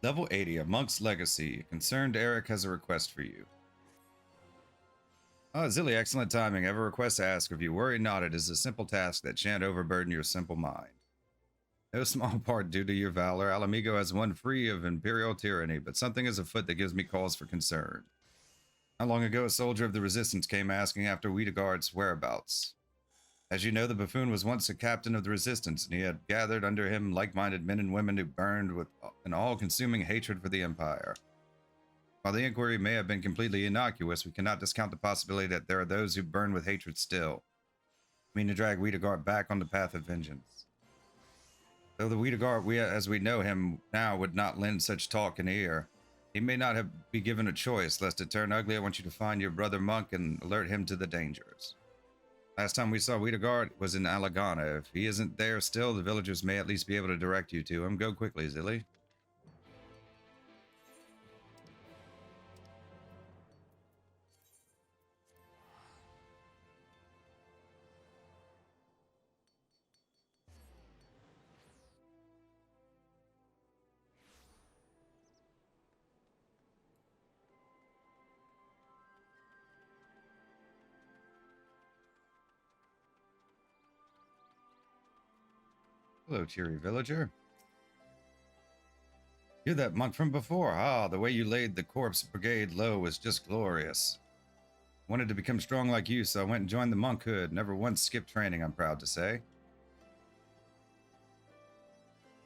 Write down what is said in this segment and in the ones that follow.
Level 80, A Monk's Legacy. Concerned Eric has a request for you. Oh, Zilly, excellent timing. I have a request to ask of you. Worry not, it is a simple task that shan't overburden your simple mind. No small part due to your valor, Alamigo has won free of imperial tyranny, but something is afoot that gives me cause for concern. Not long ago, a soldier of the resistance came asking after Wiedegard's whereabouts. As you know, the buffoon was once a captain of the resistance, and he had gathered under him like-minded men and women who burned with an all-consuming hatred for the Empire. While the inquiry may have been completely innocuous, we cannot discount the possibility that there are those who burn with hatred still. I mean to drag Wiedegard back on the path of vengeance. Though the Wiedegard, as we know him now, would not lend such talk an ear, he may not be given a choice. Lest it turn ugly, I want you to find your brother Monk and alert him to the dangers. Last time we saw Wiedegard was in Alagana. If he isn't there still, the villagers may at least be able to direct you to him. Go quickly, Zilly. Hello, cheery villager. You're that monk from before. Ah, the way you laid the corpse brigade low was just glorious. Wanted to become strong like you, so I went and joined the monkhood. Never once skipped training, I'm proud to say.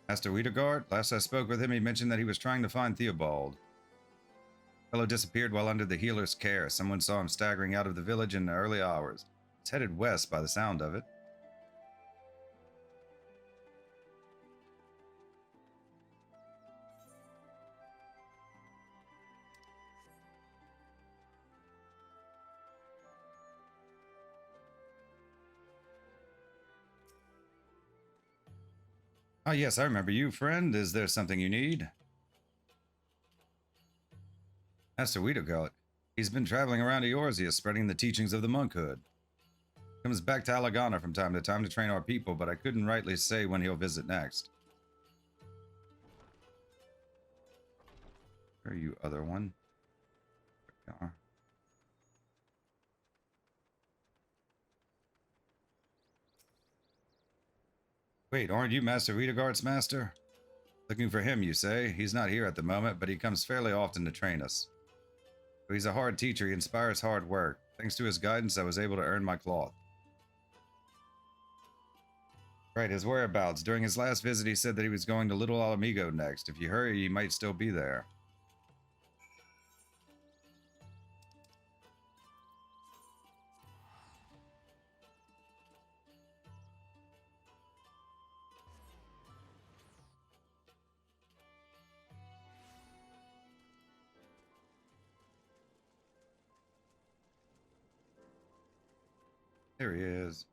Master Wiedegard, last I spoke with him, he mentioned that he was trying to find Theobald. The fellow disappeared while under the healer's care. Someone saw him staggering out of the village in the early hours. It's headed west by the sound of it. Ah, yes, I remember you, friend. Is there something you need? Master Wiedegard. He's been traveling around Eorzea, spreading the teachings of the monkhood. Comes back to Alagana from time to train our people, but I couldn't rightly say when he'll visit next. Where are you, other one? There you are. Wait, aren't you Master Wiedegard's master? Looking for him, you say? He's not here at the moment, but he comes fairly often to train us. He's a hard teacher. He inspires hard work. Thanks to his guidance, I was able to earn my cloth. Right, his whereabouts. During his last visit, he said that he was going to Little Alamigo next. If you hurry, he might still be there. There he is.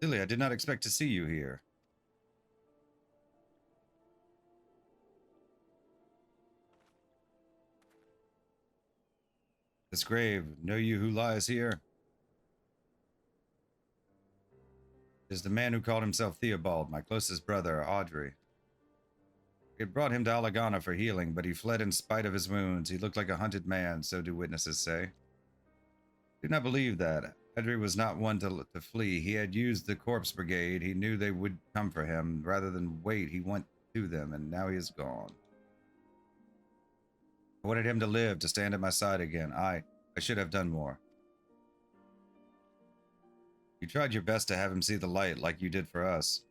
Lily, I did not expect to see you here. This grave, know you who lies here? It is the man who called himself Theobald, my closest brother, Audrey. We had brought him to Alagana for healing, but he fled in spite of his wounds. He looked like a hunted man, so do witnesses say. Do not believe that. Audrey was not one to flee. He had used the corpse brigade. He knew they would come for him. Rather than wait, he went to them, and now he is gone. I wanted him to live, to stand at my side again. I should have done more. You tried your best to have him see the light like you did for us.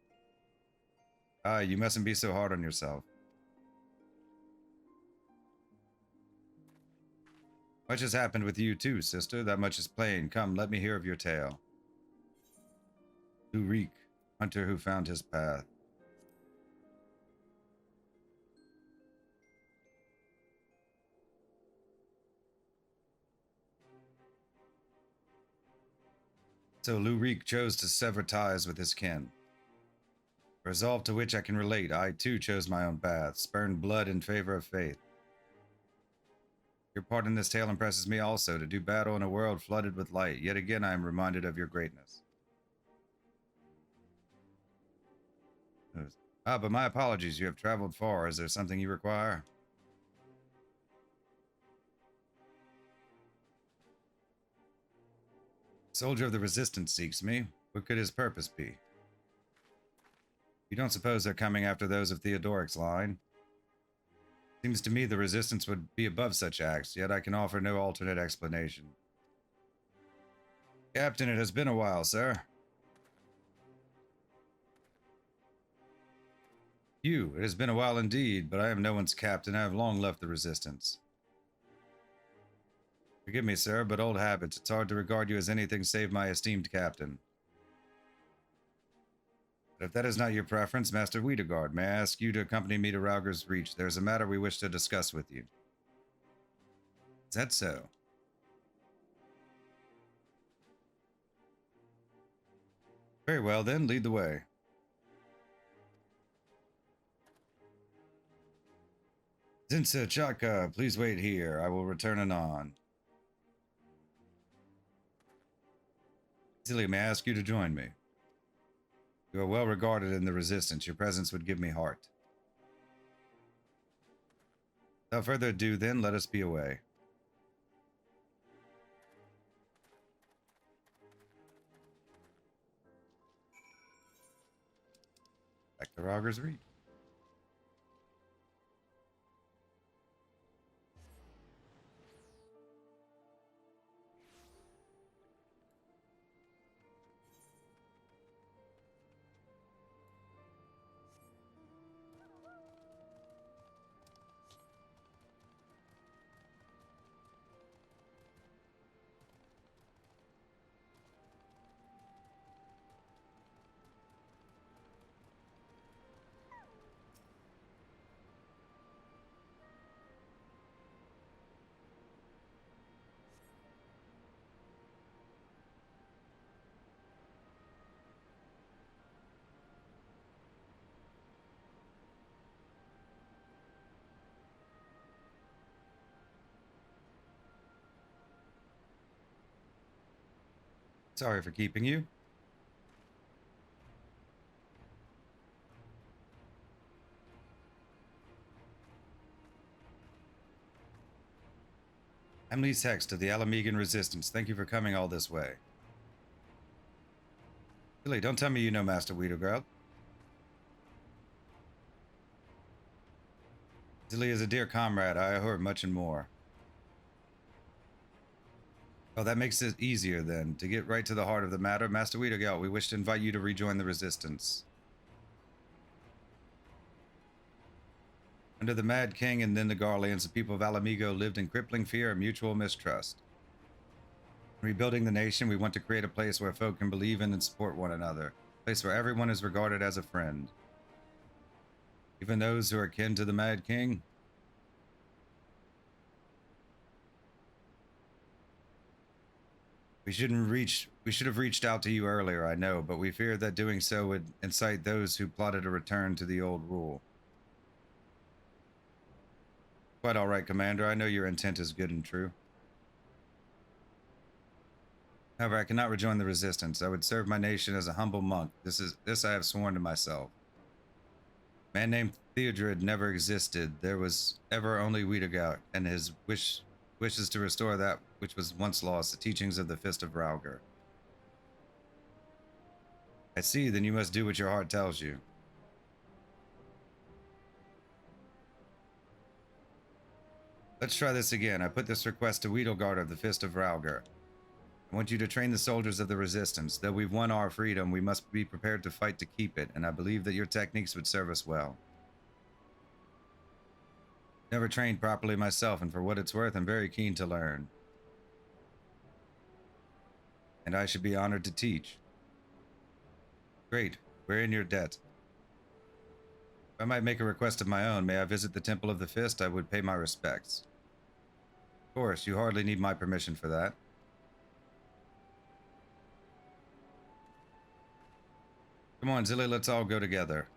You mustn't be so hard on yourself. Much has happened with you too, sister. That much is plain. Come, let me hear of your tale. Ulrich, hunter who found his path. So Ulrich chose to sever ties with his kin. A resolve to which I can relate. I too chose my own path, spurned blood in favor of faith. Your part in this tale impresses me also, to do battle in a world flooded with light. Yet again I am reminded of your greatness. Ah, but my apologies. You have traveled far. Is there something you require? Soldier of the Resistance seeks me. What could his purpose be? You don't suppose they're coming after those of Theodoric's line? Seems to me the Resistance would be above such acts, yet I can offer no alternate explanation. Captain, it has been a while, sir. You, it has been a while indeed, but I am no one's captain. I have long left the Resistance. Forgive me, sir, but old habits. It's hard to regard you as anything save my esteemed captain. But if that is not your preference, Master Wiedegard, may I ask you to accompany me to Rauger's Reach? There is a matter we wish to discuss with you. Is that so? Very well, then, lead the way. Zinsa Chaka, please wait here. I will return anon. Zilly, may I ask you to join me? You are well regarded in the Resistance. Your presence would give me heart. Without further ado, then, let us be away. Back to Rauger's Reach. Sorry for keeping you. Emily Hex to the Alamegan Resistance. Thank you for coming all this way. Billy, don't tell me you know Master Wiedegard. Zilly is a dear comrade. I owe her much and more. Oh, that makes it easier then. To get right to the heart of the matter, Master Wiedegard, we wish to invite you to rejoin the Resistance. Under the Mad King and then the Garleans, the people of Alamigo lived in crippling fear and mutual mistrust. In rebuilding the nation, we want to create a place where folk can believe in and support one another. A place where everyone is regarded as a friend. Even those who are kin to the Mad King. We should have reached out to you earlier, I know, but we feared that doing so would incite those who plotted a return to the old rule. Quite all right, Commander. I know your intent is good and true. However, I cannot rejoin the Resistance. I would serve my nation as a humble monk. This I have sworn to myself. A man named Theodred never existed. There was ever only Wiedegard, and his wishes to restore that which was once lost, the teachings of the Fist of Rauger. I see, then you must do what your heart tells you. Let's try this again. I put this request to Wiedegard of the Fist of Rauger. I want you to train the soldiers of the Resistance. Though we've won our freedom, we must be prepared to fight to keep it, and I believe that your techniques would serve us well. Never trained properly myself, and for what it's worth, I'm very keen to learn. And I should be honored to teach. Great. We're in your debt. If I might make a request of my own, may I visit the Temple of the Fist? I would pay my respects. Of course, you hardly need my permission for that. Come on, Zilly, let's all go together.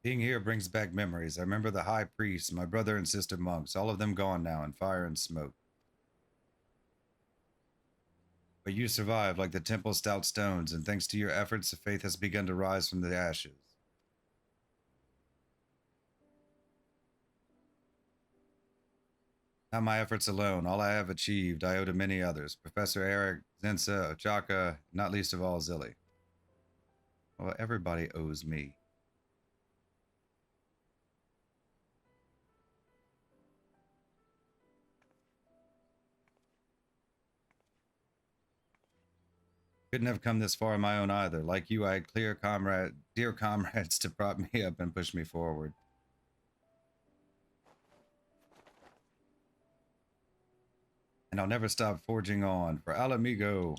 Being here brings back memories. I remember the high priest, my brother and sister monks, all of them gone now in fire and smoke. But you survived like the temple's stout stones, and thanks to your efforts, the faith has begun to rise from the ashes. Not my efforts alone. All I have achieved, I owe to many others. Professor Eric, Zensa, Ochaka, not least of all, Zilly. Well, everybody owes me. Couldn't have come this far on my own either. Like you, I had dear comrades to prop me up and push me forward. And I'll never stop forging on. For Alamigo.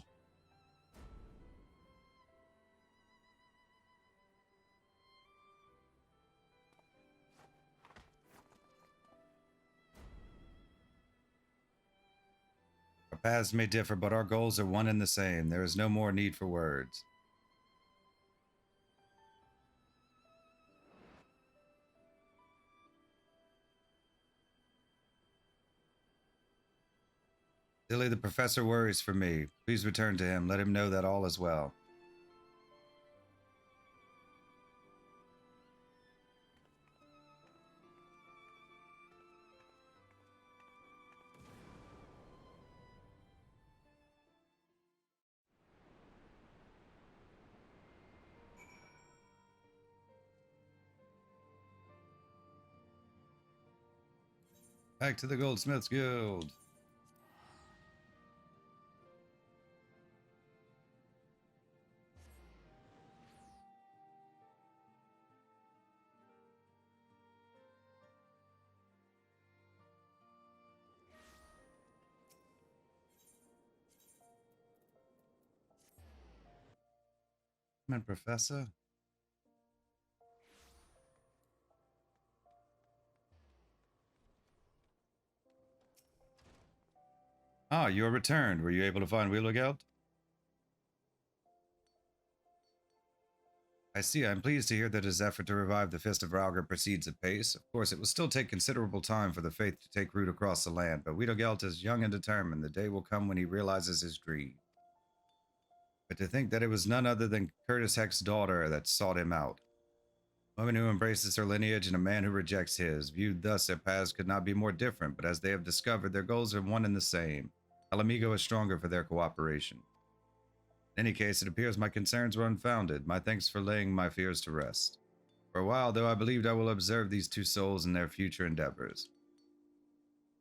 Our paths may differ, but our goals are one and the same. There is no more need for words. Silly, the professor worries for me. Please return to him. Let him know that all is well. Back to the Goldsmiths Guild. Come on, Professor. Ah, you are returned. Were you able to find Wheelergeld? I see. I'm pleased to hear that his effort to revive the Fist of Rauger proceeds apace. Of course, it will still take considerable time for the faith to take root across the land, but Wheelergeld is young and determined. The day will come when he realizes his greed. But to think that it was none other than Curtis Heck's daughter that sought him out. A woman who embraces her lineage and a man who rejects his. Viewed thus, their paths could not be more different, but as they have discovered, their goals are one and the same. Alamigo is stronger for their cooperation. In any case, it appears my concerns were unfounded. My thanks for laying my fears to rest. For a while, though, I believed I will observe these two souls in their future endeavors.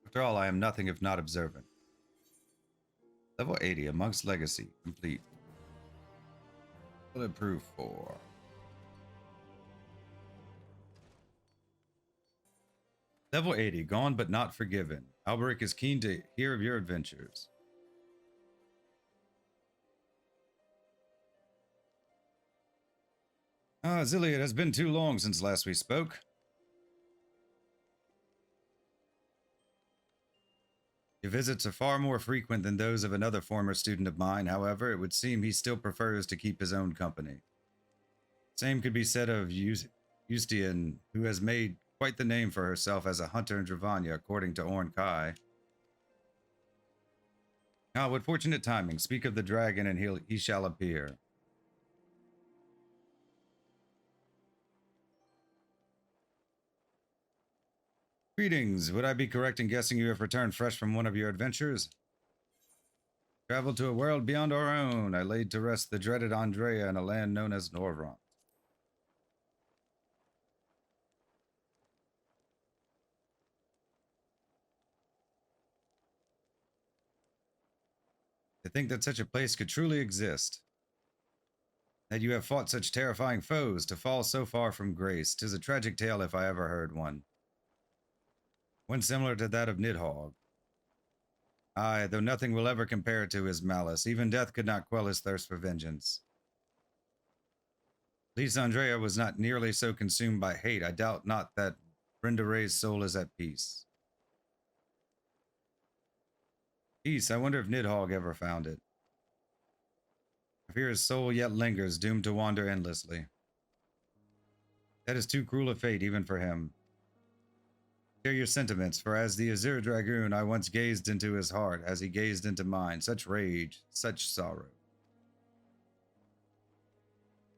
After all, I am nothing if not observant. Level 80, A Monk's Legacy, complete. Bulletproof 4. Level 80, Gone but Not Forgiven. Alberic is keen to hear of your adventures. Ah, Zilly, it has been too long since last we spoke. Your visits are far more frequent than those of another former student of mine. However, it would seem he still prefers to keep his own company. Same could be said of Eustian, who has made quite the name for herself as a hunter in Dravania, according to Orn Kai. Ah, what fortunate timing. Speak of the dragon and he shall appear. Greetings. Would I be correct in guessing you have returned fresh from one of your adventures? Traveled to a world beyond our own. I laid to rest the dreaded Andrea in a land known as Norvrant. To think that such a place could truly exist. That you have fought such terrifying foes, to fall so far from grace. 'Tis a tragic tale if I ever heard one. One similar to that of Nidhogg. Aye, though nothing will ever compare to his malice. Even death could not quell his thirst for vengeance. At least Andrea was not nearly so consumed by hate. I doubt not that Brenda Ray's soul is at peace. Peace, I wonder if Nidhogg ever found it. I fear his soul yet lingers, doomed to wander endlessly. That is too cruel a fate, even for him. Share your sentiments, for as the Azure Dragoon, I once gazed into his heart, as he gazed into mine. Such rage, such sorrow.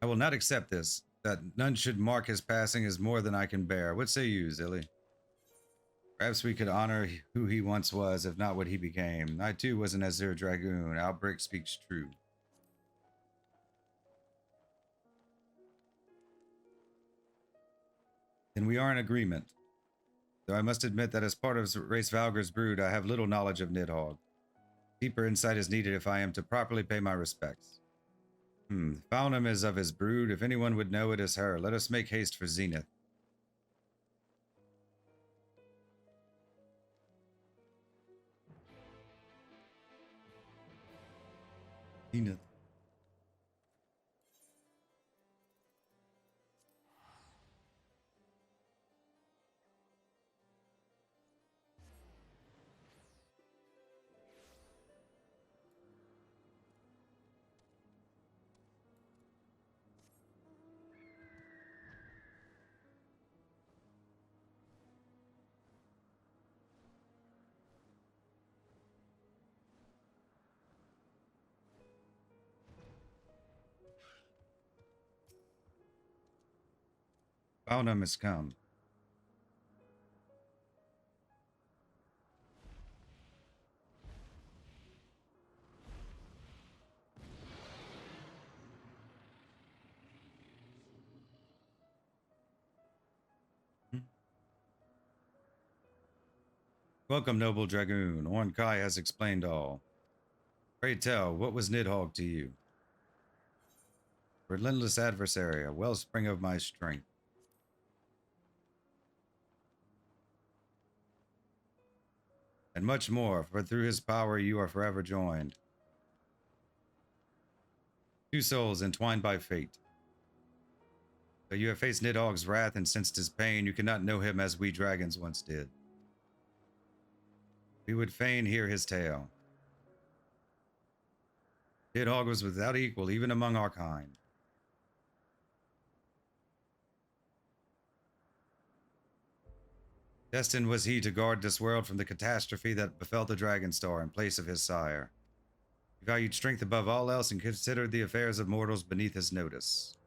I will not accept this. That none should mark his passing is more than I can bear. What say you, Zilly? Perhaps we could honor who he once was, if not what he became. I too was an Azure Dragoon. Outbreak speaks true. Then we are in agreement. Though I must admit that as part of Race Valgyr's brood, I have little knowledge of Nidhogg. Deeper insight is needed if I am to properly pay my respects. Faunum is of his brood. If anyone would know, it is her. Let us make haste for Zenith. Zenith. Faunum has come. Welcome, noble Dragoon. Orn Kai has explained all. Pray tell, what was Nidhogg to you? Relentless adversary, a wellspring of my strength. And much more, for through his power you are forever joined. Two souls entwined by fate. Though you have faced Nidhogg's wrath and sensed his pain, you cannot know him as we dragons once did. We would fain hear his tale. Nidhogg was without equal, even among our kind. Destined was he to guard this world from the catastrophe that befell the Dragonstar in place of his sire. He valued strength above all else and considered the affairs of mortals beneath his notice.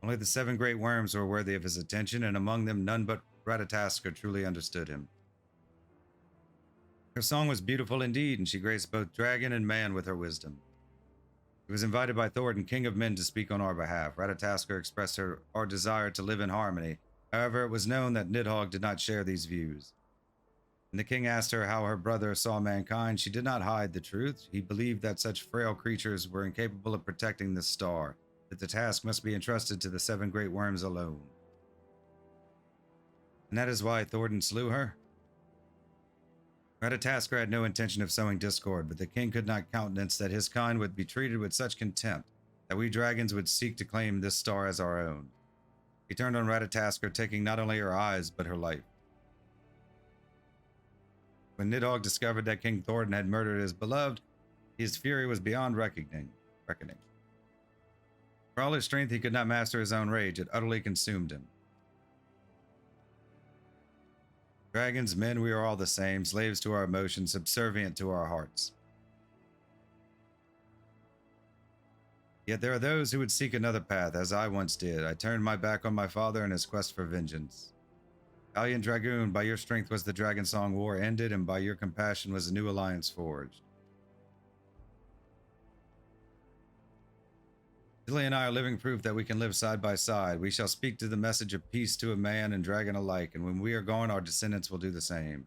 Only the 7 great worms were worthy of his attention, and among them none but Ratatoskr truly understood him. Her song was beautiful indeed, and she graced both dragon and man with her wisdom. She was invited by Thornton, King of Men, to speak on our behalf. Ratatoskr expressed our desire to live in harmony. However, it was known that Nidhogg did not share these views. When the king asked her how her brother saw mankind, she did not hide the truth. He believed that such frail creatures were incapable of protecting the star, that the task must be entrusted to the 7 great worms alone. And that is why Thornton slew her? Ratatoskr had no intention of sowing discord, but the king could not countenance that his kind would be treated with such contempt that we dragons would seek to claim this star as our own. He turned on Ratatoskr, taking not only her eyes, but her life. When Nidhogg discovered that King Thornton had murdered his beloved, his fury was beyond reckoning. For all his strength, he could not master his own rage. It utterly consumed him. Dragons, men, we are all the same, slaves to our emotions, subservient to our hearts. Yet there are those who would seek another path, as I once did. I turned my back on my father in his quest for vengeance. Valiant Dragoon, by your strength was the Dragon Song War ended, and by your compassion was a new alliance forged. Zilly and I are living proof that we can live side by side. We shall speak to the message of peace to a man and dragon alike, and when we are gone, our descendants will do the same.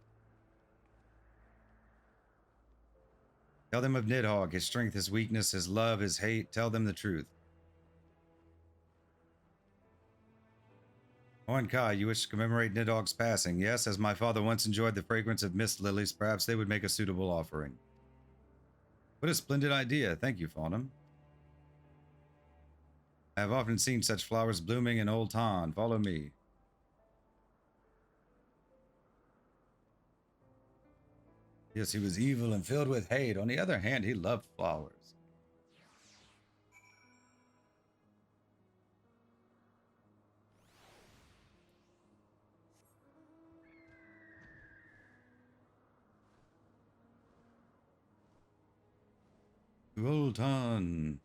Tell them of Nidhogg, his strength, his weakness, his love, his hate. Tell them the truth. Orn Kai, you wish to commemorate Nidhogg's passing. Yes, as my father once enjoyed the fragrance of mist lilies, perhaps they would make a suitable offering. What a splendid idea. Thank you, Faunum. I have often seen such flowers blooming in Old Ton. Follow me. Yes, he was evil and filled with hate. On the other hand, he loved flowers. Volton.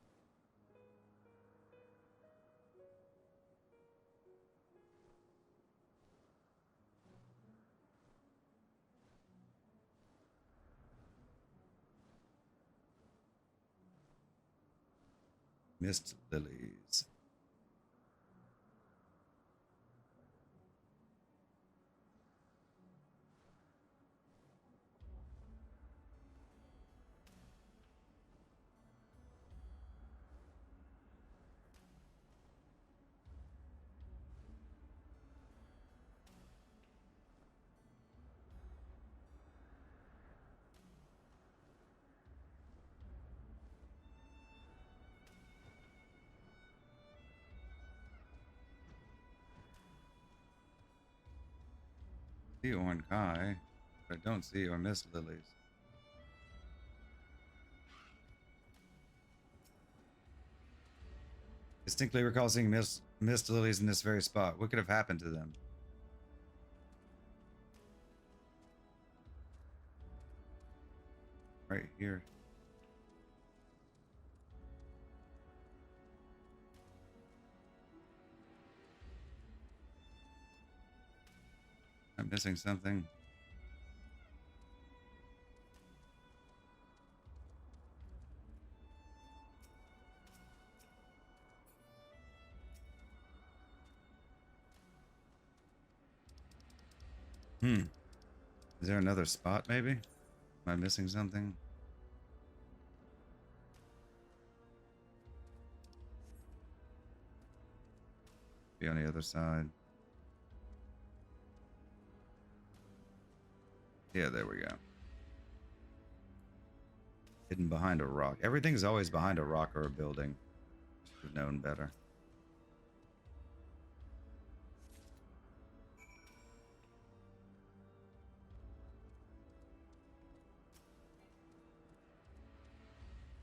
Mist lilies. See Orn Kai, but I don't see or mist lilies. Distinctly recall seeing mist lilies in this very spot. What could have happened to them? Right here. I'm missing something. Is there another spot maybe? Am I missing something? Be on the other side. Yeah, there we go. Hidden behind a rock. Everything's always behind a rock or a building. Should have known better.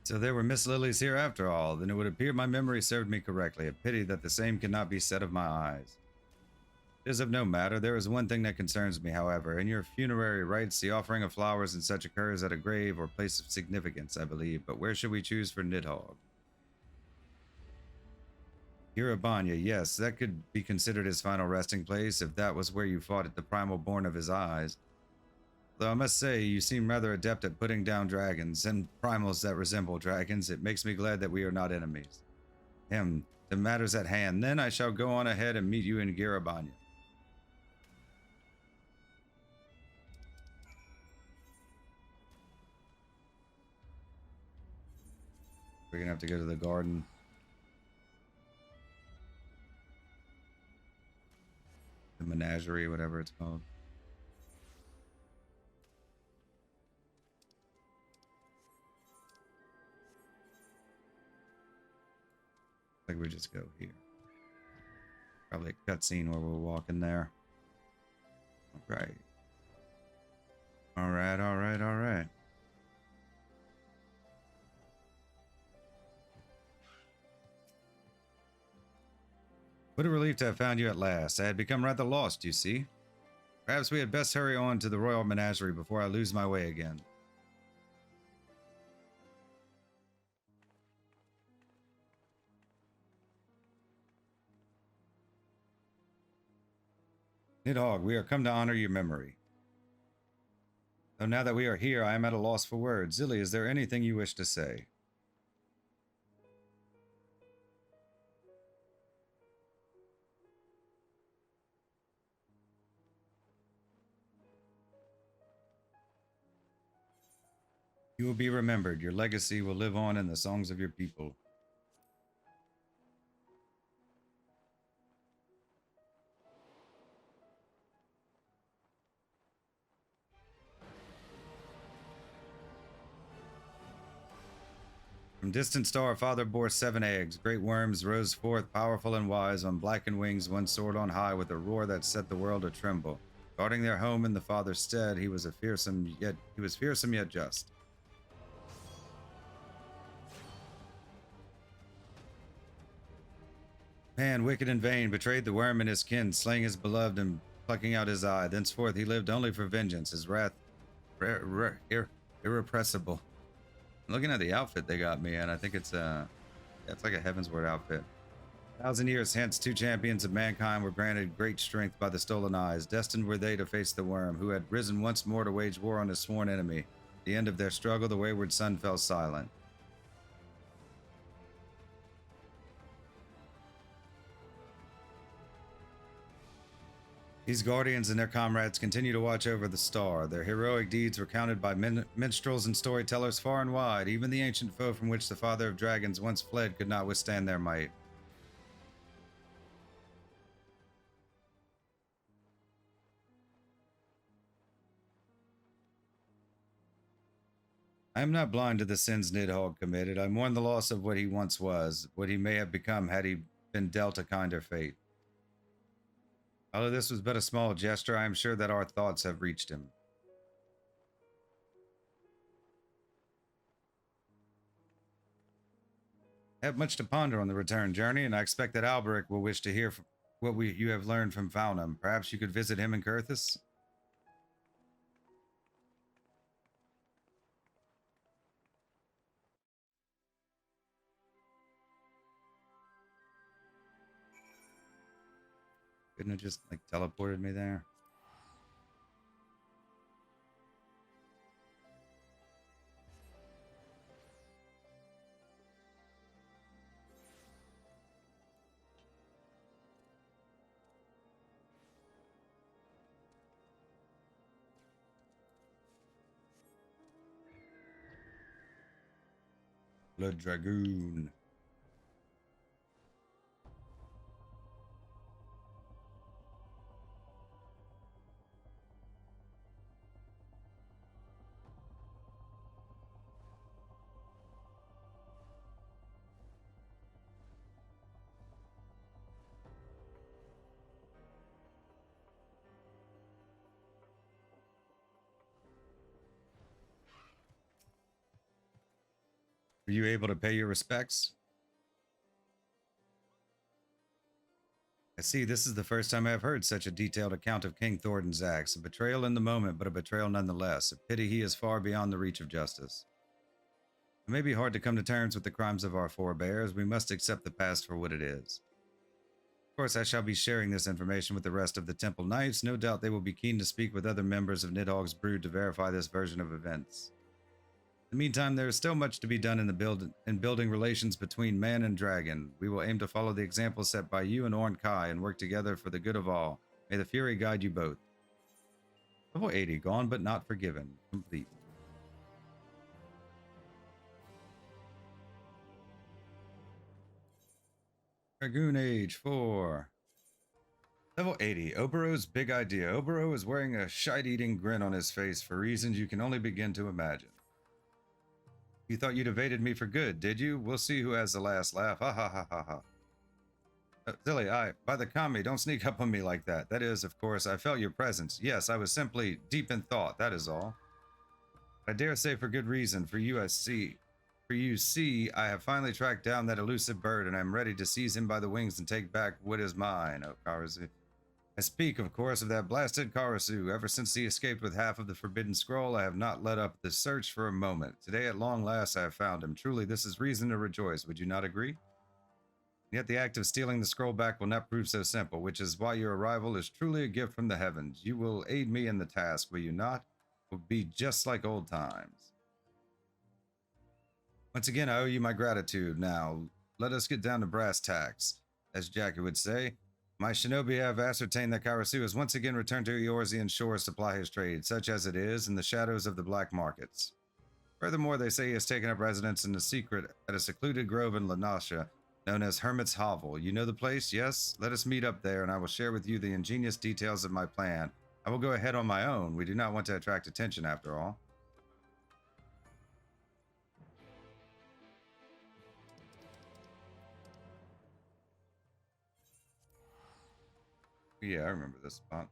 So there were Miss Lilies here after all. Then it would appear my memory served me correctly. A pity that the same cannot be said of my eyes. It is of no matter. There is one thing that concerns me, however. In your funerary rites, the offering of flowers and such occurs at a grave or place of significance, I believe. But where should we choose for Nidhogg? Irabanya, yes, that could be considered his final resting place if that was where you fought at the primal born of his eyes. Though I must say, you seem rather adept at putting down dragons and primals that resemble dragons. It makes me glad that we are not enemies. The matters at hand. Then I shall go on ahead and meet you in Girabanya. We're gonna have to go to the garden. The menagerie, whatever it's called. I think we just go here. Probably a cutscene where we're walking there. Alright. Alright. What a relief to have found you at last. I had become rather lost, you see. Perhaps we had best hurry on to the Royal Menagerie before I lose my way again. Nidhogg, we are come to honor your memory. Though now that we are here, I am at a loss for words. Zilly, is there anything you wish to say? You will be remembered. Your legacy will live on in the songs of your people. From distant star, father bore 7 eggs. Great worms rose forth, powerful and wise. On blackened wings, one soared on high with a roar that set the world a tremble. Guarding their home in the father's stead, he was fearsome yet just. Man, wicked and vain, betrayed the worm and his kin, slaying his beloved and plucking out his eye. Thenceforth he lived only for vengeance, his wrath irrepressible. Looking at the outfit they got me in, I think it's like a Heaven's Word outfit. 1,000 years hence, two champions of mankind were granted great strength by the stolen eyes. Destined were they to face the worm, who had risen once more to wage war on his sworn enemy. At the end of their struggle, the wayward sun fell silent. These guardians and their comrades continue to watch over the star. Their heroic deeds were counted by minstrels and storytellers far and wide. Even the ancient foe from which the father of dragons once fled could not withstand their might. I am not blind to the sins Nidhogg committed. I mourn the loss of what he once was, what he may have become had he been dealt a kinder fate. Although this was but a small gesture, I am sure that our thoughts have reached him. I have much to ponder on the return journey, and I expect that Alberic will wish to hear what you have learned from Faunum. Perhaps you could visit him in Kurthus? Couldn't it just, like, teleported me there? Blood Dragoon. Were you able to pay your respects? I see, this is the first time I have heard such a detailed account of King Thornton's acts. A betrayal in the moment, but a betrayal nonetheless. A pity he is far beyond the reach of justice. It may be hard to come to terms with the crimes of our forebears. We must accept the past for what it is. Of course, I shall be sharing this information with the rest of the Temple Knights. No doubt they will be keen to speak with other members of Nidhogg's brood to verify this version of events. In the meantime, there is still much to be done in building relations between man and dragon. We will aim to follow the example set by you and Orn Kai and work together for the good of all. May the Fury guide you both. Level 80, gone but not forgiven. Complete. Dragoon Age 4. Level 80, Obero's big idea. Obero is wearing a shite-eating grin on his face for reasons you can only begin to imagine. You thought you'd evaded me for good, did you? We'll see who has the last laugh. Ha ha ha ha ha. Silly, by the kami, don't sneak up on me like that. That is, of course, I felt your presence. Yes, I was simply deep in thought, that is all. I dare say for good reason, for you see, I have finally tracked down that elusive bird, and I am ready to seize him by the wings and take back what is mine, oh Karasu. I speak, of course, of that blasted Karasu. Ever since he escaped with half of the Forbidden Scroll, I have not let up the search for a moment. Today, at long last, I have found him. Truly, this is reason to rejoice. Would you not agree? Yet the act of stealing the scroll back will not prove so simple, which is why your arrival is truly a gift from the heavens. You will aid me in the task, will you not? It will be just like old times. Once again, I owe you my gratitude. Now, let us get down to brass tacks. As Jackie would say, my shinobi have ascertained that Karasu has once again returned to Eorzean shores to ply his trade, such as it is, in the shadows of the black markets. Furthermore, they say he has taken up residence in the secret at a secluded grove in Lanasha, known as Hermit's Hovel. You know the place, yes? Let us meet up there, and I will share with you the ingenious details of my plan. I will go ahead on my own. We do not want to attract attention, after all. Yeah, I remember this spot.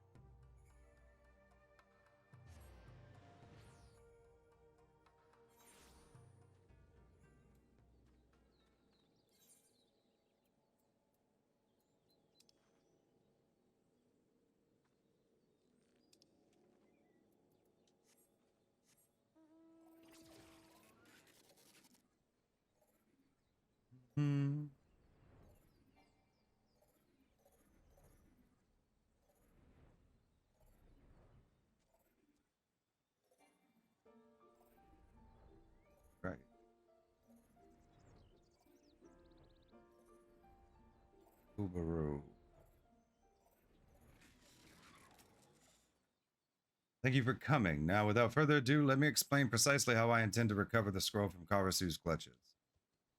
Hmm. Right. Ubaru. Thank you for coming. Now, without further ado, let me explain precisely how I intend to recover the scroll from Karasu's clutches.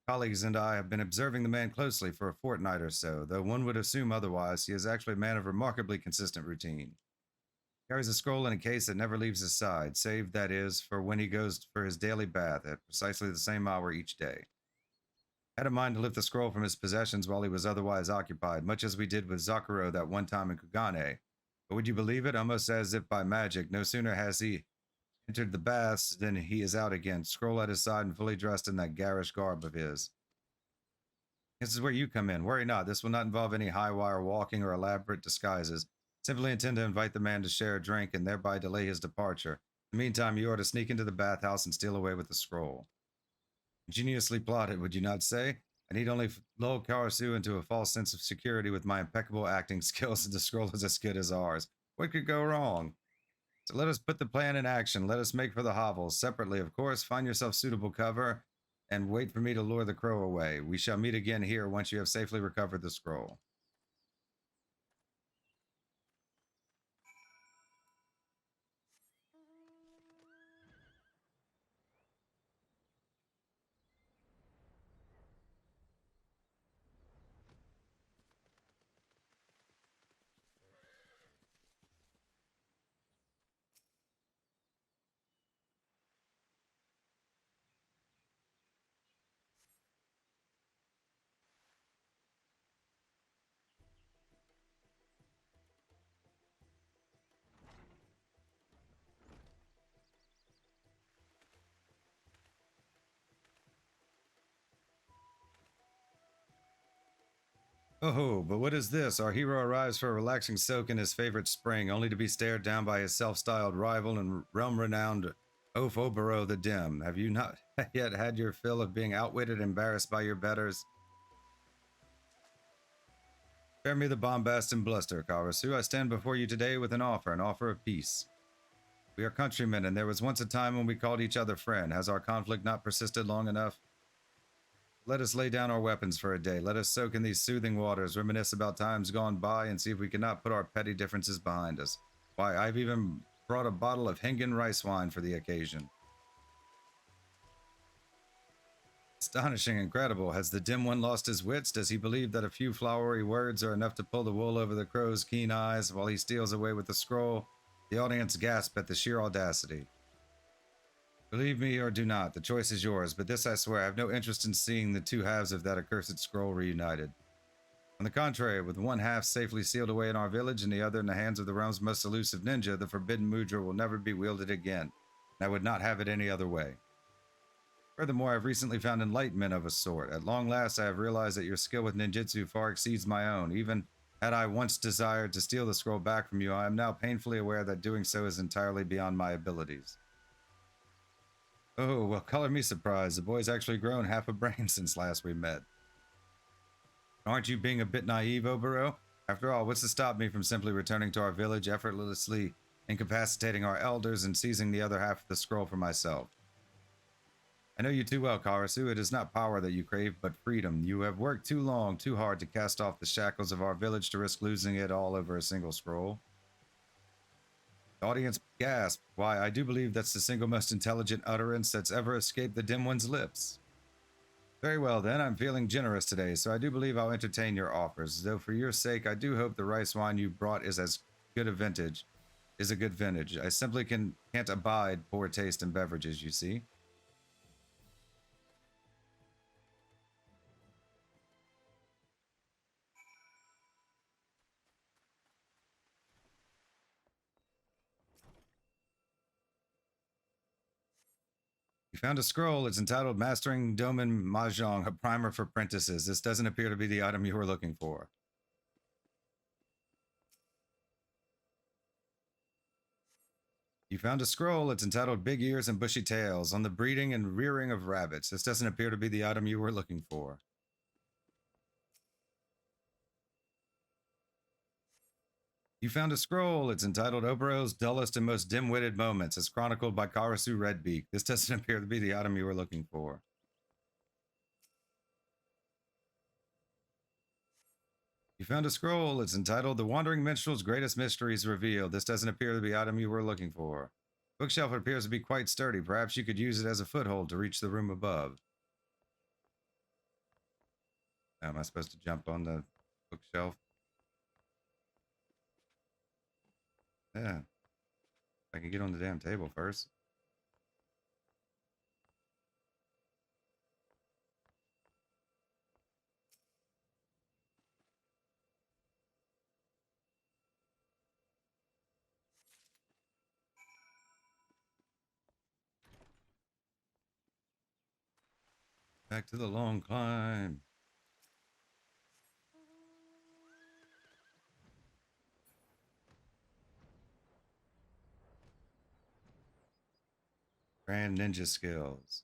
Colleagues and I have been observing the man closely for a fortnight or so, though one would assume otherwise. He is actually a man of remarkably consistent routine. He carries a scroll in a case that never leaves his side, save, that is, for when he goes for his daily bath at precisely the same hour each day. I had a mind to lift the scroll from his possessions while he was otherwise occupied, much as we did with Zakuro that one time in Kugane. But would you believe it? Almost as if by magic, no sooner has he entered the baths than he is out again, scroll at his side and fully dressed in that garish garb of his. This is where you come in. Worry not, this will not involve any high wire walking or elaborate disguises. Simply intend to invite the man to share a drink and thereby delay his departure. In the meantime, you are to sneak into the bathhouse and steal away with the scroll. Ingeniously plotted, would you not say? I need only lull Karasu into a false sense of security with my impeccable acting skills, and the scroll is as good as ours. What could go wrong? So let us put the plan in action. Let us make for the hovels. Separately, of course, find yourself suitable cover and wait for me to lure the crow away. We shall meet again here once you have safely recovered the scroll. Oh, but what is this? Our hero arrives for a relaxing soak in his favorite spring, only to be stared down by his self-styled rival and realm-renowned Oaf Obero the Dim. Have you not yet had your fill of being outwitted and embarrassed by your betters? Spare me the bombast and bluster, Karasu. I stand before you today with an offer of peace. We are countrymen, and there was once a time when we called each other friend. Has our conflict not persisted long enough? Let us lay down our weapons for a day. Let us soak in these soothing waters, reminisce about times gone by, and see if we cannot put our petty differences behind us. Why, I've even brought a bottle of Hengen rice wine for the occasion. Astonishing, incredible. Has the dim one lost his wits? Does he believe that a few flowery words are enough to pull the wool over the crow's keen eyes while he steals away with the scroll? The audience gasped at the sheer audacity. Believe me or do not, the choice is yours, but this I swear, I have no interest in seeing the two halves of that accursed scroll reunited. On the contrary, with one half safely sealed away in our village and the other in the hands of the realm's most elusive ninja, the forbidden mudra will never be wielded again, and I would not have it any other way. Furthermore, I have recently found enlightenment of a sort. At long last, I have realized that your skill with ninjutsu far exceeds my own. Even had I once desired to steal the scroll back from you, I am now painfully aware that doing so is entirely beyond my abilities. Oh, well, color me surprised. The boy's actually grown half a brain since last we met. Aren't you being a bit naive, Obero? After all, what's to stop me from simply returning to our village, effortlessly incapacitating our elders, and seizing the other half of the scroll for myself? I know you too well, Karasu. It is not power that you crave, but freedom. You have worked too long, too hard to cast off the shackles of our village to risk losing it all over a single scroll. The audience gasped. Why, I do believe that's the single most intelligent utterance that's ever escaped the dim one's lips. Very well, then. I'm feeling generous today, so I do believe I'll entertain your offers. Though for your sake, I do hope the rice wine you brought is as good a vintage. Is a good vintage. I simply can't abide poor taste in beverages, you see. You found a scroll. It's entitled Mastering Domin Mahjong, a primer for apprentices. This doesn't appear to be the item you were looking for. You found a scroll. It's entitled Big Ears and Bushy Tails on the breeding and rearing of rabbits. This doesn't appear to be the item you were looking for. You found a scroll. It's entitled Obero's Dullest and Most Dim-Witted Moments, as chronicled by Karasu Redbeak. This doesn't appear to be the item you were looking for. You found a scroll. It's entitled The Wandering Minstrel's Greatest Mysteries Revealed. This doesn't appear to be the item you were looking for. Bookshelf appears to be quite sturdy. Perhaps you could use it as a foothold to reach the room above. Am I supposed to jump on the bookshelf? Yeah. I can get on the damn table first. Back to the long climb. Grand ninja skills.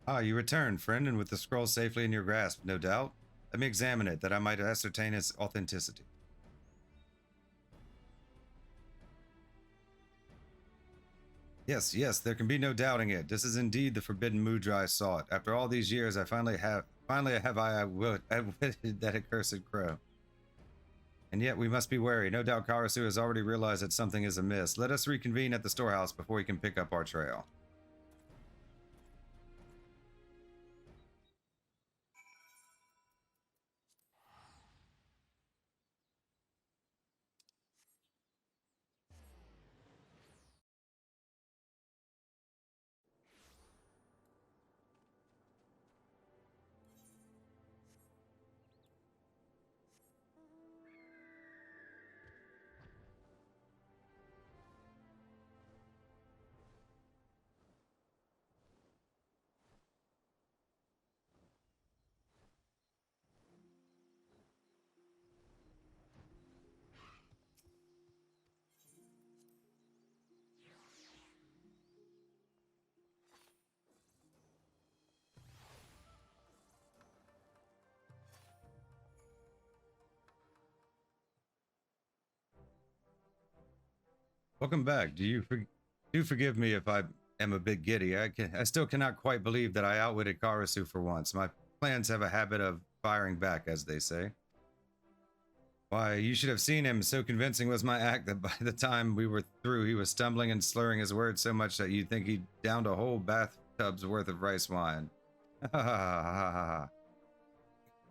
Ah, you returned, friend, and with the scroll safely in your grasp, no doubt. Let me examine it, that I might ascertain its authenticity. Yes, yes, there can be no doubting it. This is indeed the forbidden mudra I sought. After all these years, I finally have outwitted that accursed crow. And yet we must be wary. No doubt Karasu has already realized that something is amiss. Let us reconvene at the storehouse before he can pick up our trail. Welcome back. Do forgive me if I am a bit giddy. I still cannot quite believe that I outwitted Karasu for once. My plans have a habit of firing back, as they say. Why, you should have seen him. So convincing was my act that by the time we were through, he was stumbling and slurring his words so much that you'd think he'd downed a whole bathtub's worth of rice wine. Ha ha ha ha ha.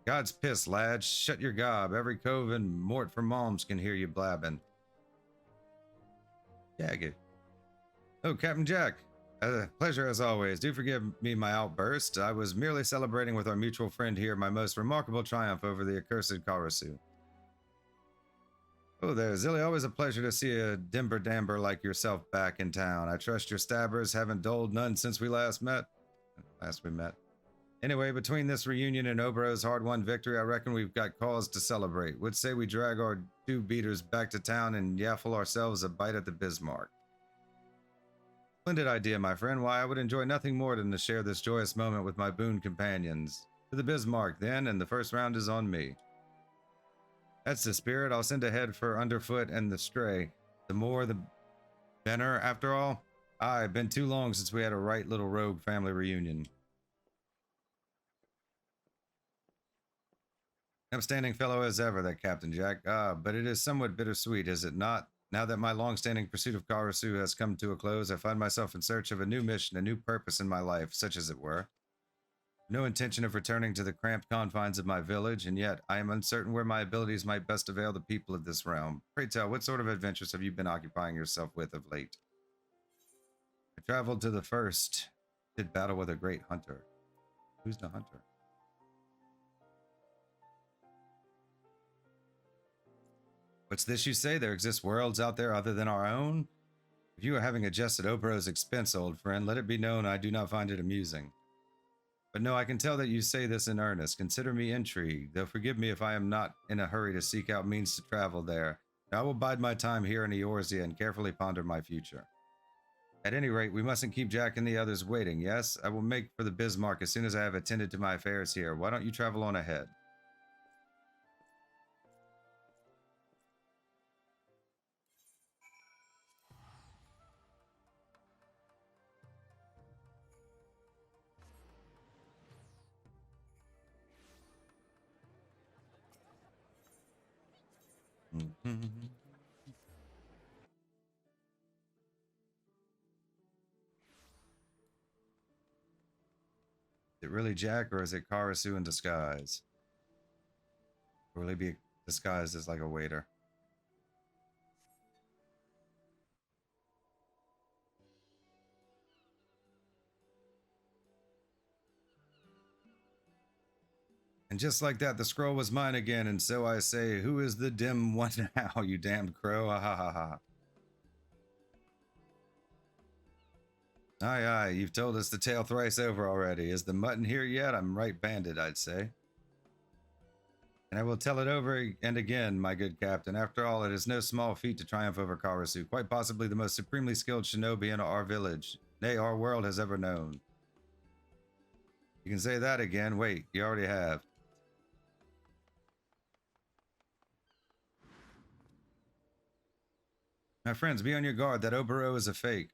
God's piss, lad. Shut your gob. Every cove and mort for Malms can hear you blabbing. Jagged. Oh, Captain Jack. Pleasure as always. Do forgive me my outburst. I was merely celebrating with our mutual friend here my most remarkable triumph over the accursed Karasu. Oh there, Zilly. Always a pleasure to see a dimber-damber like yourself back in town. I trust your stabbers haven't dulled none since we last met. Anyway, between this reunion and Obero's hard-won victory, I reckon we've got cause to celebrate. Would say we drag our two beaters back to town and yaffle ourselves a bite at the Bismarck. Splendid idea, my friend. Why, I would enjoy nothing more than to share this joyous moment with my boon companions. To the Bismarck, then, and the first round is on me. That's the spirit. I'll send ahead for Underfoot and the Stray. The more, the better, after all. Aye, been too long since we had a right little rogue family reunion. Upstanding fellow as ever, that Captain Jack. Ah, but it is somewhat bittersweet, is it not? Now that my long-standing pursuit of Karasu has come to a close, I find myself in search of a new mission, a new purpose in my life, such as it were. No intention of returning to the cramped confines of my village, and yet I am uncertain where my abilities might best avail the people of this realm. Pray tell, what sort of adventures have you been occupying yourself with of late? I traveled to the first, did battle with a great hunter. Who's the hunter? What's this you say? There exist worlds out there other than our own? If you are having a jest at Obero's expense, old friend, let it be known I do not find it amusing. But no, I can tell that you say this in earnest. Consider me intrigued, though forgive me if I am not in a hurry to seek out means to travel there. I will bide my time here in Eorzea and carefully ponder my future. At any rate, we mustn't keep Jack and the others waiting, yes? I will make for the Bismarck as soon as I have attended to my affairs here. Why don't you travel on ahead? Mm-hmm. Is it really Jack, or is it Karasu in disguise? Or will he be disguised as like a waiter? And just like that, the scroll was mine again, and so I say, who is the dim one now, you damned crow? Ha ha ha ha. Aye, aye, you've told us the tale thrice over already. Is the mutton here yet? I'm right banded, I'd say. And I will tell it over and again, my good captain. After all, it is no small feat to triumph over Karasu, quite possibly the most supremely skilled shinobi in our village, nay, our world has ever known. You can say that again. Wait, you already have. My friends, be on your guard. That Obero is a fake.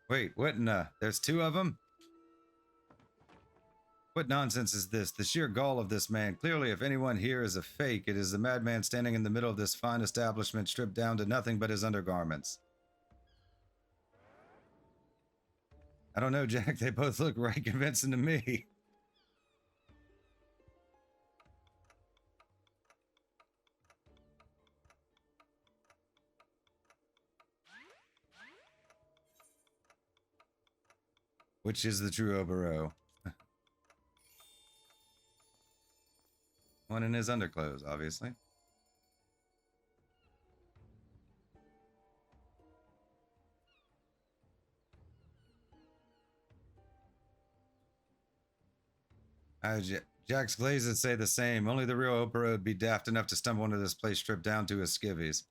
Wait, what in there's two of them? What nonsense is this? The sheer gall of this man. Clearly, if anyone here is a fake, it is the madman standing in the middle of this fine establishment, stripped down to nothing but his undergarments. I don't know, Jack. They both look right convincing to me. Which is the true Obero? One in his underclothes, obviously. Jack's glazes say the same. Only the real Obero would be daft enough to stumble into this place stripped down to his skivvies.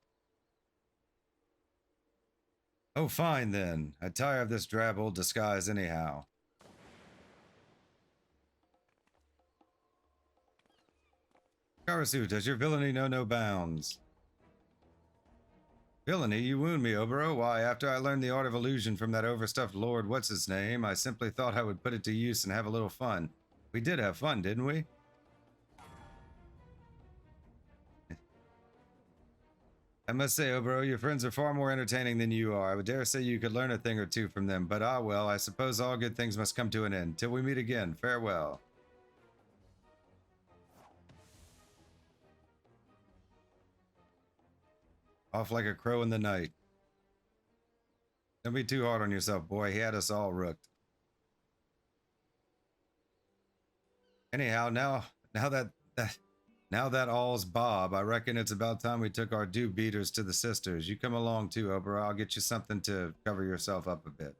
Oh, fine then. I tire of this drab old disguise anyhow. Karasu, does your villainy know no bounds? Villainy? You wound me, Obero. Why, after I learned the art of illusion from that overstuffed lord what's-his-name, I simply thought I would put it to use and have a little fun. We did have fun, didn't we? I must say, Obero, your friends are far more entertaining than you are. I would dare say you could learn a thing or two from them, but ah well, I suppose all good things must come to an end. Till we meet again, farewell. Off like a crow in the night. Don't be too hard on yourself, boy. He had us all rooked. Anyhow, now that all's Bob, I reckon it's about time we took our due beaters to the sisters. You come along too, Obero. I'll get you something to cover yourself up a bit.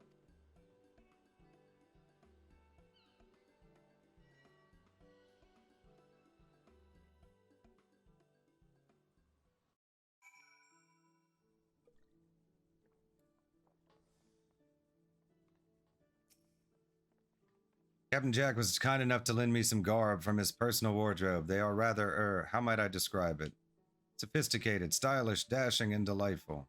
Captain Jack was kind enough to lend me some garb from his personal wardrobe. They are rather, how might I describe it? Sophisticated, stylish, dashing, and delightful.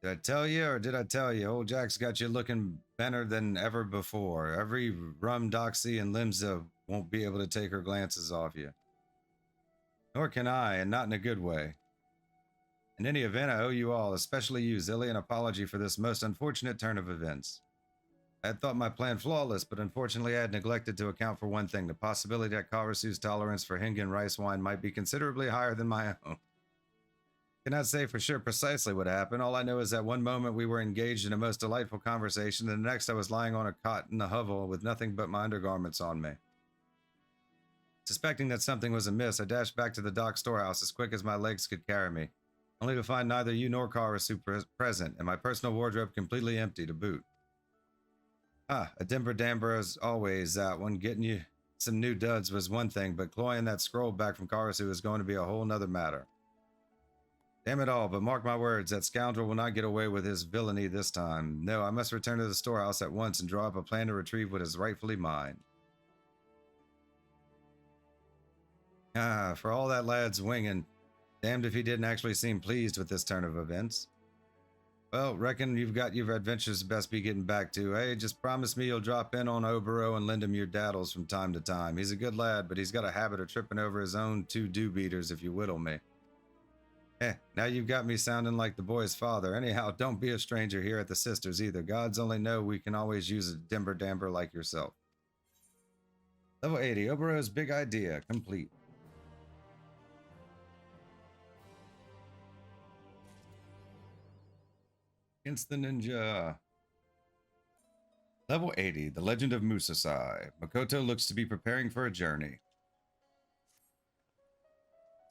Did I tell you, or did I tell you? Old Jack's got you looking better than ever before. Every rum doxy and Limsa won't be able to take her glances off you. Nor can I, and not in a good way. In any event, I owe you all, especially you, Zilly, an apology for this most unfortunate turn of events. I had thought my plan flawless, but unfortunately I had neglected to account for one thing, the possibility that Karasu's tolerance for Hingen rice wine might be considerably higher than my own. Cannot say for sure precisely what happened. All I know is that one moment we were engaged in a most delightful conversation, and the next I was lying on a cot in the hovel with nothing but my undergarments on me. Suspecting that something was amiss, I dashed back to the dock storehouse as quick as my legs could carry me, only to find neither you nor Karasu present, and my personal wardrobe completely empty to boot. Ah, a dimber damber as always, that one. Getting you some new duds was one thing, but cloying that scroll back from Karasu is going to be a whole nother matter. Damn it all, but mark my words, that scoundrel will not get away with his villainy this time. No, I must return to the storehouse at once and draw up a plan to retrieve what is rightfully mine. Ah, for all that lad's winging, damned if he didn't actually seem pleased with this turn of events. Well, reckon you've got your adventures best be getting back to, eh? Just promise me you'll drop in on Obero and lend him your daddles from time to time. He's a good lad, but he's got a habit of tripping over his own two do-beaters if you whittle me. Now you've got me sounding like the boy's father. Anyhow, don't be a stranger here at the sisters either. Gods only know we can always use a dimber damber like yourself. Level 80, Obero's big idea, complete. Against the ninja. Level 80, the Legend of Musasai. Makoto looks to be preparing for a journey.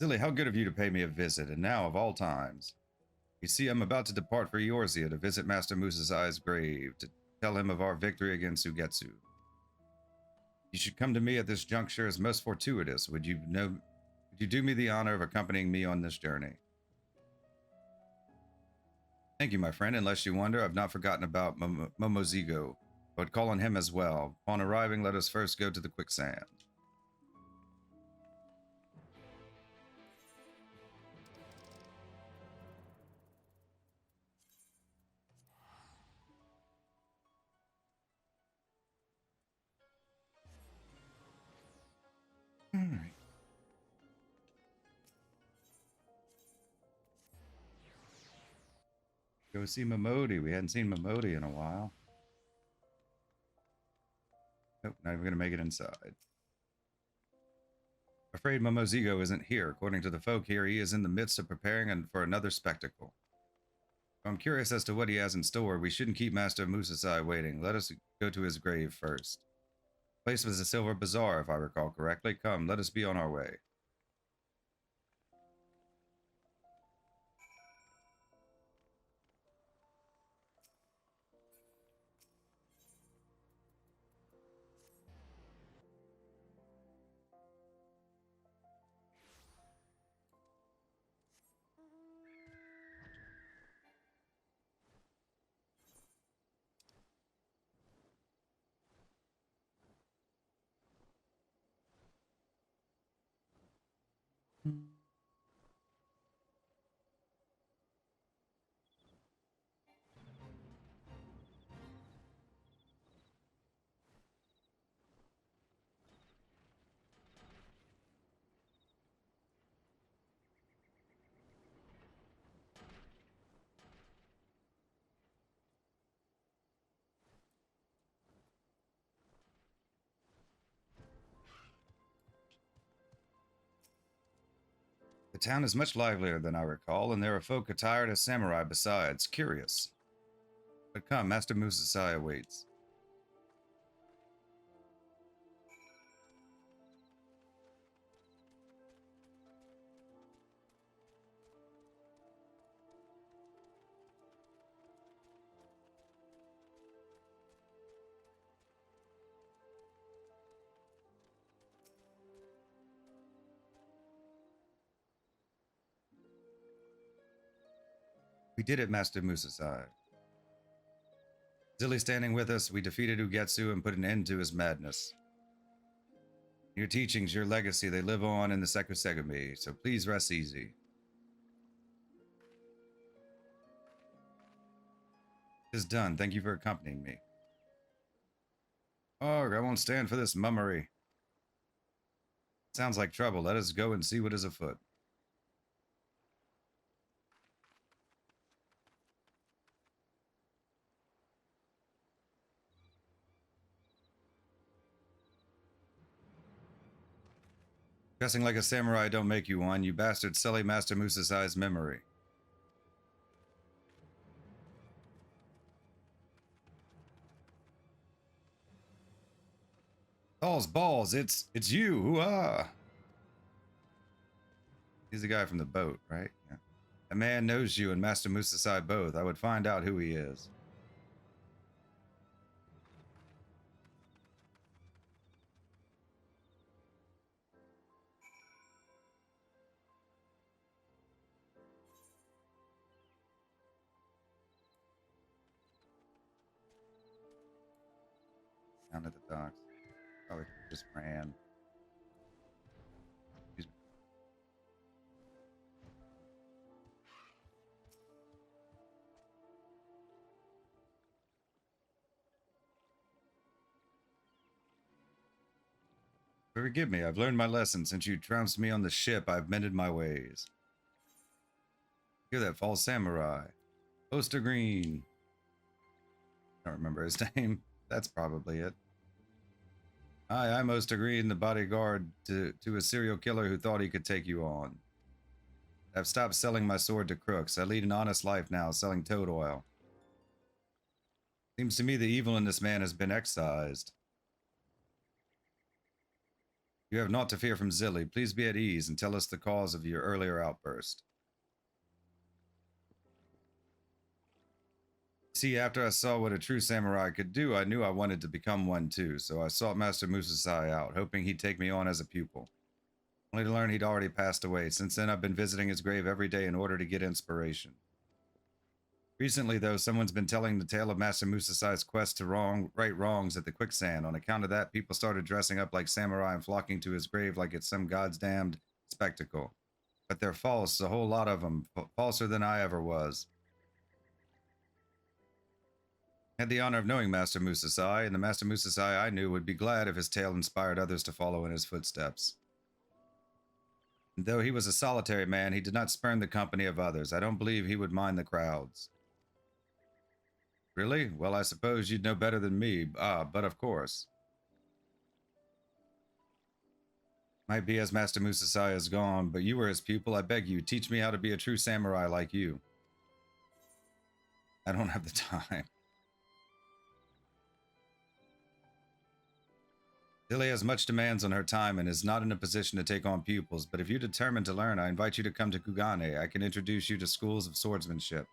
Zilly, how good of you to pay me a visit, and now of all times. You see, I'm about to depart for Eorzea to visit Master Musasai's grave, to tell him of our victory against Ugetsu. You should come to me at this juncture as most fortuitous. Would you do me the honor of accompanying me on this journey? Thank you, my friend. Unless you wonder, I've not forgotten about Momozigo. I would call on him as well. Upon arriving, let us first go to the quicksand. All right. Go see Momodi. We hadn't seen Momodi in a while. Nope, not even going to make it inside. Afraid Momozigo isn't here. According to the folk here, he is in the midst of preparing for another spectacle. I'm curious as to what he has in store. We shouldn't keep Master Musasai waiting. Let us go to his grave first. The place was a silver bazaar, if I recall correctly. Come, let us be on our way. The town is much livelier than I recall, and there are folk attired as samurai besides. Curious. But come, Master Musasai awaits. We did it, Master Musasai. Zilly standing with us, we defeated Ugetsu and put an end to his madness. Your teachings, your legacy, they live on in the Sekusegumi, so please rest easy. It is done. Thank you for accompanying me. Oh, I won't stand for this mummery. Sounds like trouble. Let us go and see what is afoot. Dressing like a samurai don't make you one. You bastards sully Master Musasai's memory. Balls, it's you. Hoo-ah. He's the guy from the boat, right? Yeah. A man knows you and Master Musasai both. I would find out who he is. Down at the docks. Probably just ran. Forgive me, I've learned my lesson. Since you trounced me on the ship, I've mended my ways. Hear that, false samurai. Poster Green. I don't remember his name. That's probably it. Hi, I'm Oster Green, the bodyguard to a serial killer who thought he could take you on. I've stopped selling my sword to crooks. I lead an honest life now, selling toad oil. Seems to me the evil in this man has been excised. You have naught to fear from Zilly. Please be at ease and tell us the cause of your earlier outburst. See, after I saw what a true samurai could do, I knew I wanted to become one too, so I sought Master Musasai out, hoping he'd take me on as a pupil. Only to learn he'd already passed away. Since then, I've been visiting his grave every day in order to get inspiration. Recently, though, someone's been telling the tale of Master Musasai's quest to right wrongs at the quicksand. On account of that, people started dressing up like samurai and flocking to his grave like it's some god's damned spectacle. But they're false, a whole lot of them, falser than I ever was. I had the honor of knowing Master Musasai, and the Master Musasai I knew would be glad if his tale inspired others to follow in his footsteps. And though he was a solitary man, he did not spurn the company of others. I don't believe he would mind the crowds. Really? Well, I suppose you'd know better than me. But of course. Might be as Master Musasai is gone, but you were his pupil. I beg you, teach me how to be a true samurai like you. I don't have the time. Zilly has much demands on her time and is not in a position to take on pupils, but if you're determined to learn, I invite you to come to Kugane. I can introduce you to schools of swordsmanship.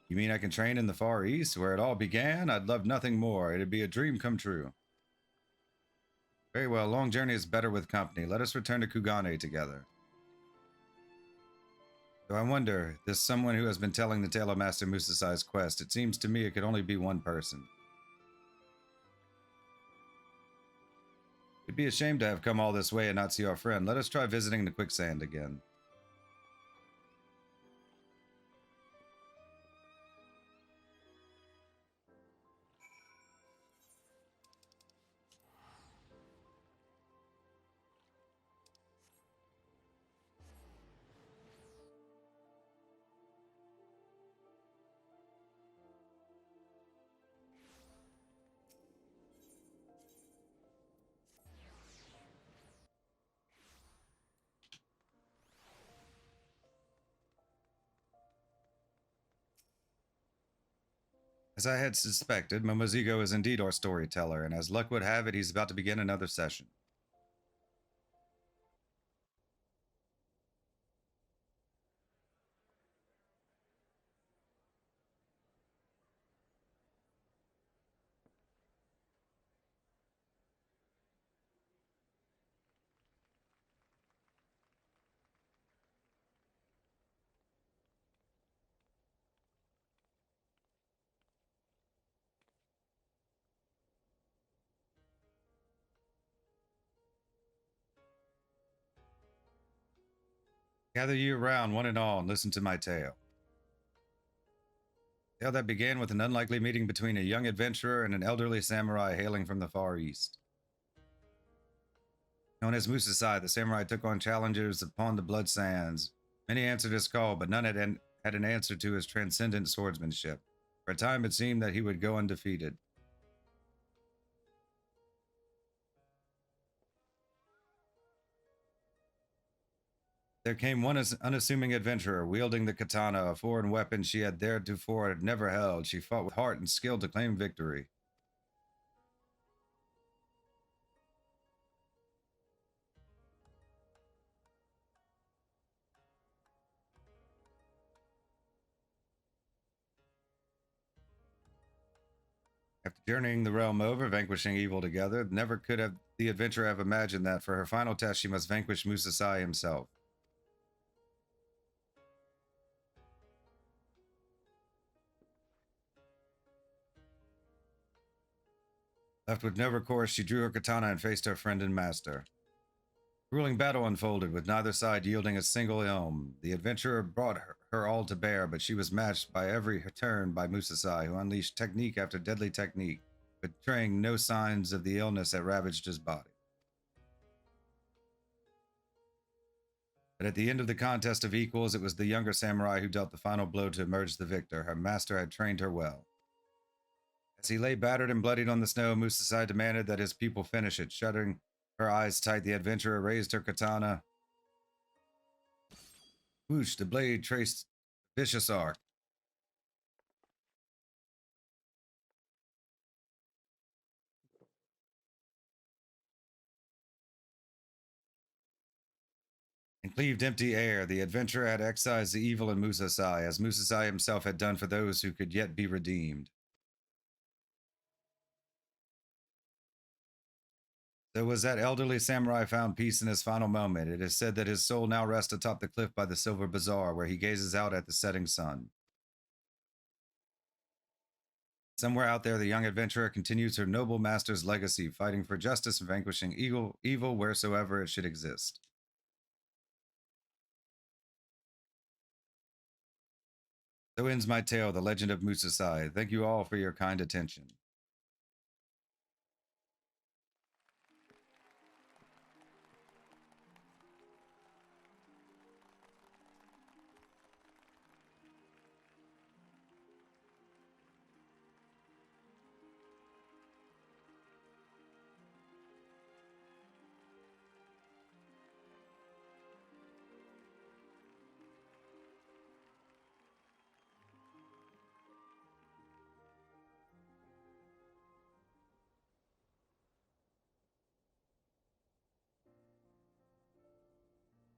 You mean I can train in the Far East, where it all began? I'd love nothing more. It'd be a dream come true. Very well, long journey is better with company. Let us return to Kugane together. So I wonder, this someone who has been telling the tale of Master Musasai's quest, it seems to me it could only be one person. It'd be a shame to have come all this way and not see our friend. Let us try visiting the quicksand again. As I had suspected, Momozigo is indeed our storyteller, and as luck would have it, he's about to begin another session. Gather you around, one and all, and listen to my tale. Tale that began with an unlikely meeting between a young adventurer and an elderly samurai hailing from the Far East. Known as Musasai, the samurai took on challengers upon the blood sands. Many answered his call, but none had an answer to his transcendent swordsmanship. For a time, it seemed that he would go undefeated. There came one unassuming adventurer, wielding the katana, a foreign weapon she had theretofore never held. She fought with heart and skill to claim victory. After journeying the realm over, vanquishing evil together, never could have the adventurer have imagined that for her final test she must vanquish Musasai himself. Left with no recourse, she drew her katana and faced her friend and master. Grueling battle unfolded, with neither side yielding a single elm. The adventurer brought her all to bear, but she was matched by every turn by Musasai, who unleashed technique after deadly technique, betraying no signs of the illness that ravaged his body. But at the end of the contest of equals, it was the younger samurai who dealt the final blow to emerge the victor. Her master had trained her well. As he lay battered and bloodied on the snow, Musasai demanded that his pupil finish it. Shuddering her eyes tight, the adventurer raised her katana. Whoosh, the blade traced a vicious arc. And cleaved empty air. The adventurer had excised the evil in Musasai, as Musasai himself had done for those who could yet be redeemed. So was that elderly samurai found peace in his final moment. It is said that his soul now rests atop the cliff by the Silver Bazaar, where he gazes out at the setting sun. Somewhere out there, the young adventurer continues her noble master's legacy, fighting for justice and vanquishing evil wheresoever it should exist. So ends my tale, The Legend of Musasai. Thank you all for your kind attention.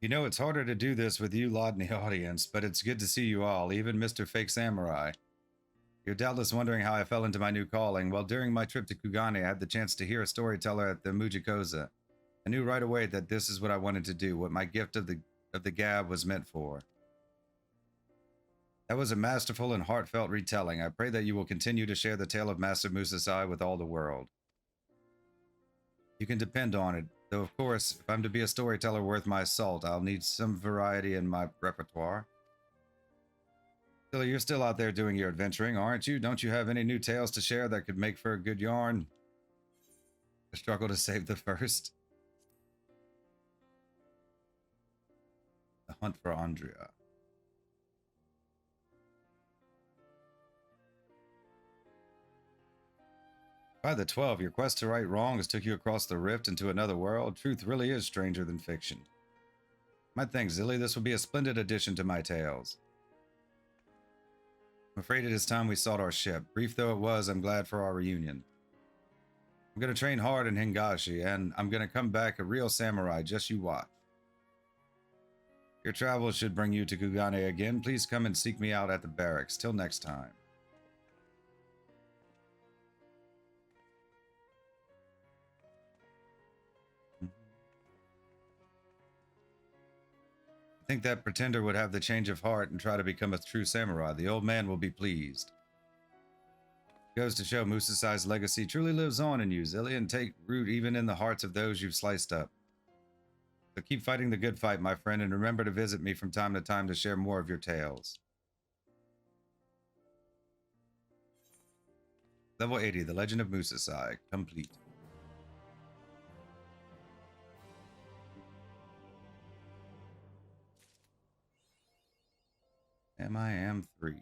You know, it's harder to do this with you lot in the audience, but it's good to see you all, even Mr. Fake Samurai. You're doubtless wondering how I fell into my new calling. Well, during my trip to Kugane, I had the chance to hear a storyteller at the Mujikoza. I knew right away that this is what I wanted to do, what my gift of the gab was meant for. That was a masterful and heartfelt retelling. I pray that you will continue to share the tale of Master Musasai with all the world. You can depend on it, though of course, if I'm to be a storyteller worth my salt, I'll need some variety in my repertoire. Billy, you're still out there doing your adventuring, aren't you? Don't you have any new tales to share that could make for a good yarn? The struggle to save the first. The hunt for Andrea. By the 12, your quest to right wrongs took you across the rift into another world. Truth really is stranger than fiction. My thanks, Zilly. This will be a splendid addition to my tales. I'm afraid it is time we sought our ship. Brief though it was, I'm glad for our reunion. I'm going to train hard in Hingashi, and I'm going to come back a real samurai, just you watch. Your travels should bring you to Kugane again. Please come and seek me out at the barracks. Till next time. I think that pretender would have the change of heart and try to become a true samurai. The old man will be pleased. Goes to show Musasai's legacy truly lives on in you, Zilly, and take root even in the hearts of those you've sliced up. So keep fighting the good fight, my friend, and remember to visit me from time to time to share more of your tales. Level 80, The Legend of Musasai, complete. MIM3.